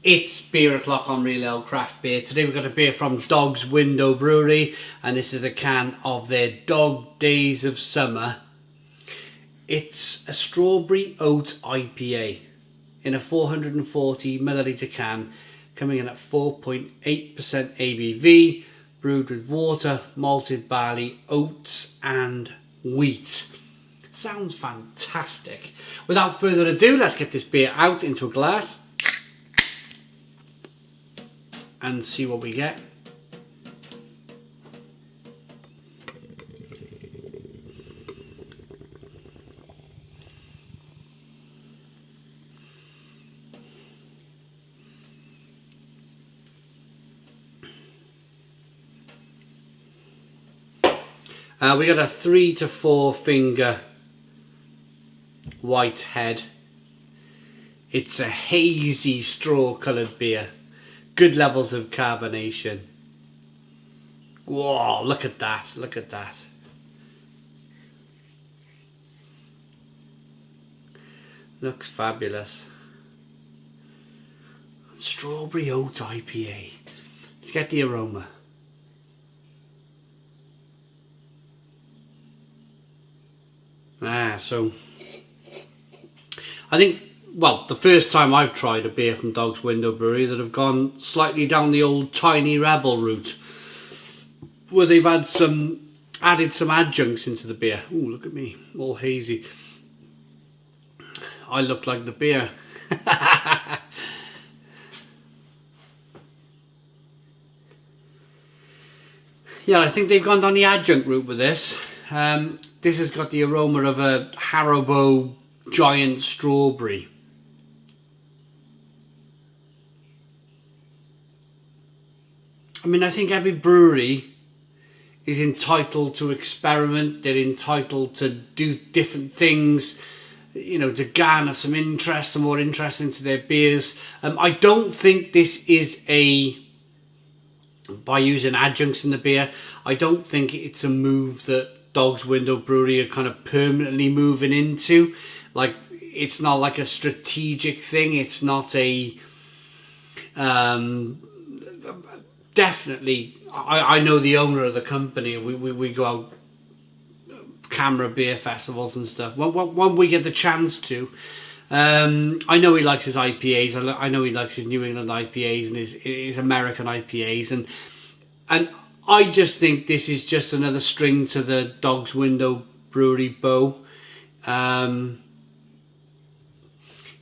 It's beer o'clock on Real Ale Craft Beer. Today we've got a beer from Dog's Window Brewery, and this is a can of their Dog Days of Summer. It's a strawberry oat IPA in a 440 milliliter can, coming in at 4.8% ABV, brewed with water, malted barley, oats and wheat. Sounds fantastic. Without further ado, let's get this beer out into a glass and see what we get. We got a 3 to 4 finger white head. It's a hazy straw coloured beer. Good levels of carbonation. Whoa, look at that, look at that. Looks fabulous. Strawberry oat IPA. Let's get the aroma. So I think, well, the first time I've tried a beer from Dog's Window Brewery that have gone slightly down the old Tiny Rebel route, where they've added some adjuncts into the beer. Ooh, look at me, all hazy. I look like the beer. Yeah, I think they've gone down the adjunct route with this. This has got the aroma of a Haribo giant strawberry. I mean, I think every brewery is entitled to experiment. They're entitled to do different things, you know, to garner some interest, some more interest into their beers. I don't think this is by using adjuncts in the beer, I don't think it's a move that Dog's Window Brewery are kind of permanently moving into. Like, it's not like a strategic thing. It's not a definitely, I know the owner of the company. We go out camera beer festivals and stuff when we get the chance to. I know he likes his IPAs. I know he likes his New England IPAs and his American IPAs, and I just think this is just another string to the Dog's Window Brewery bow.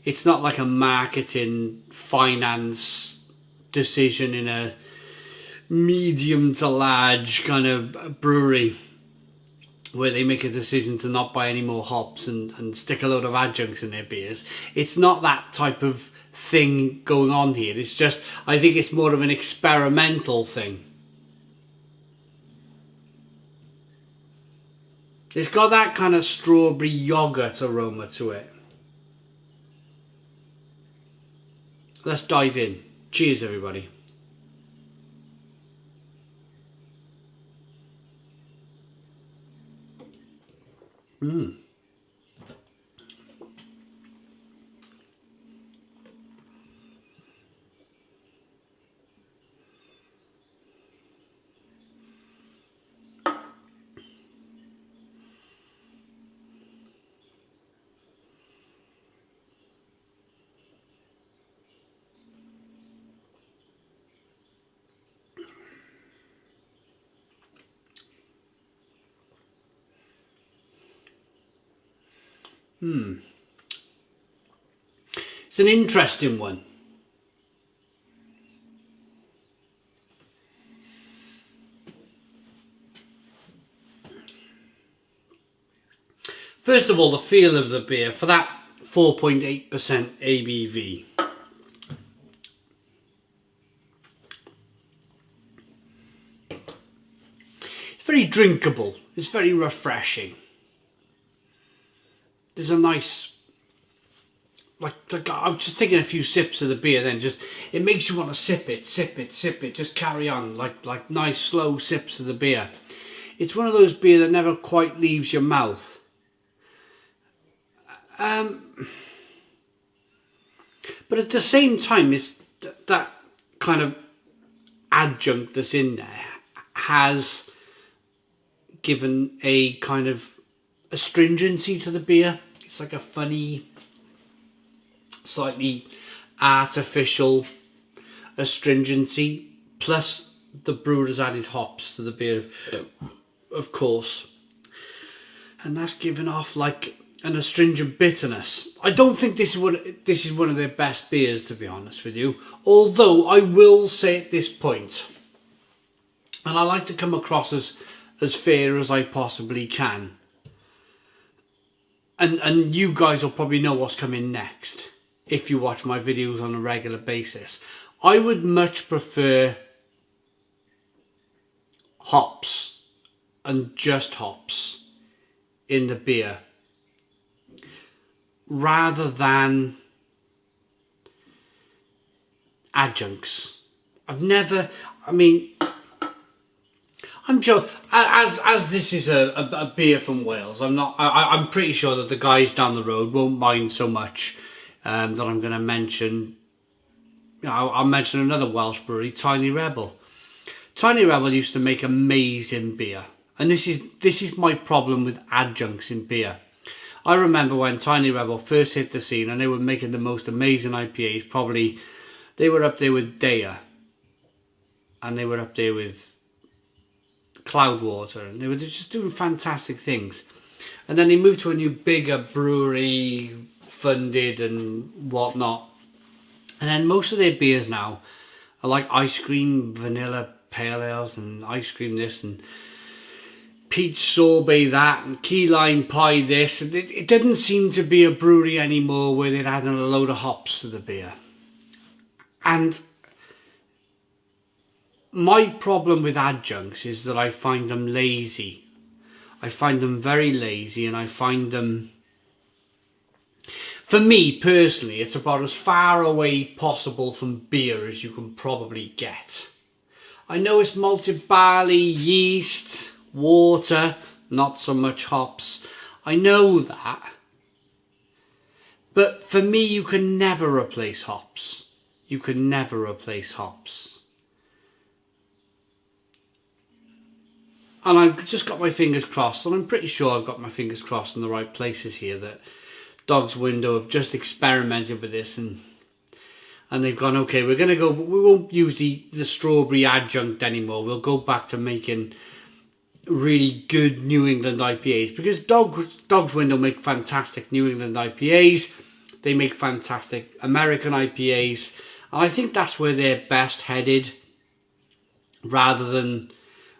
It's not like a marketing finance decision in a medium to large kind of brewery where they make a decision to not buy any more hops and stick a load of adjuncts in their beers. It's not that type of thing going on here. It's just, I think it's more of an experimental thing. It's got that kind of strawberry yogurt aroma to it. Let's dive in. Cheers, everybody. It's an interesting one. First of all, the feel of the beer for that 4.8% ABV. It's very drinkable. It's very refreshing. There's a nice, like I was just taking a few sips of the beer then, just, it makes you want to sip it, just carry on, like nice slow sips of the beer. It's one of those beer that never quite leaves your mouth. But at the same time, that kind of adjunct that's in there has given a kind of astringency to the beer. It's like a funny, slightly artificial astringency, plus the brewer's added hops to the beer, of course, and that's given off like an astringent bitterness. I don't think this is one of their best beers, to be honest with you, although I will say at this point, and I like to come across as fair as I possibly can, and you guys will probably know what's coming next if you watch my videos on a regular basis. I would much prefer hops and just hops in the beer rather than adjuncts. I'm sure, as this is a beer from Wales, I'm pretty sure that the guys down the road won't mind so much that I'm going to mention. I'll mention another Welsh brewery, Tiny Rebel. Tiny Rebel used to make amazing beer, and this is my problem with adjuncts in beer. I remember when Tiny Rebel first hit the scene, and they were making the most amazing IPAs. Probably they were up there with Daya, and they were up there with Cloudwater, and they were just doing fantastic things. And then they moved to a new, bigger brewery, funded and whatnot. And then most of their beers now are like ice cream vanilla pale ales and ice cream this and peach sorbet that and key lime pie this. It didn't seem to be a brewery anymore where they'd added a load of hops to the beer. And my problem with adjuncts is that I find them lazy. I find them very lazy, and I find them, for me personally, it's about as far away possible from beer as you can probably get. I know it's malted barley, yeast, water, not so much hops. I know that. But for me, you can never replace hops. You can never replace hops. And I've just got my fingers crossed, and I'm pretty sure I've got my fingers crossed in the right places here, that Dog's Window have just experimented with this and they've gone, okay, we won't use the strawberry adjunct anymore. We'll go back to making really good New England IPAs, because Dog's Window make fantastic New England IPAs. They make fantastic American IPAs. And I think that's where they're best headed, rather than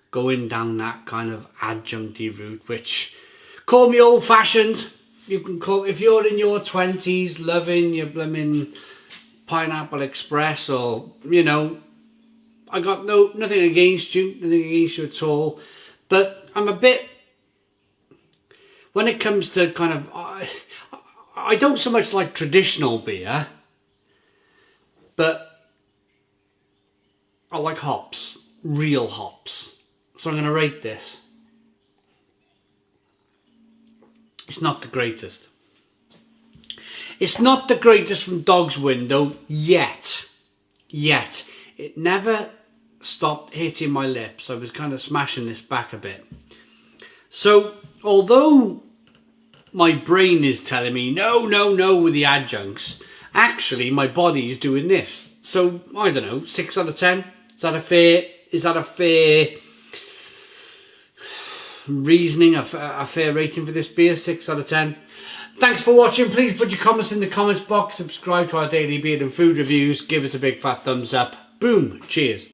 going down that kind of adjuncty route, which, call me old fashioned. You can call, if you're in your 20s loving your blooming Pineapple Express, or, you know, I got nothing against you at all, but I'm a bit, when it comes to kind of, I don't so much like traditional beer, but I like hops, real hops. So I'm going to rate this. It's not the greatest. It's not the greatest from Dog's Window yet. It never stopped hitting my lips. I was kind of smashing this back a bit. So, although my brain is telling me no with the adjuncts, actually my body is doing this. So, I don't know, 6 out of 10? Is that a fair reasoning, a fair rating for this beer? 6 out of 10. Thanks for watching. Please put your comments in the comments box. Subscribe to our daily beer and food reviews. Give us a big fat thumbs up. Boom. Cheers.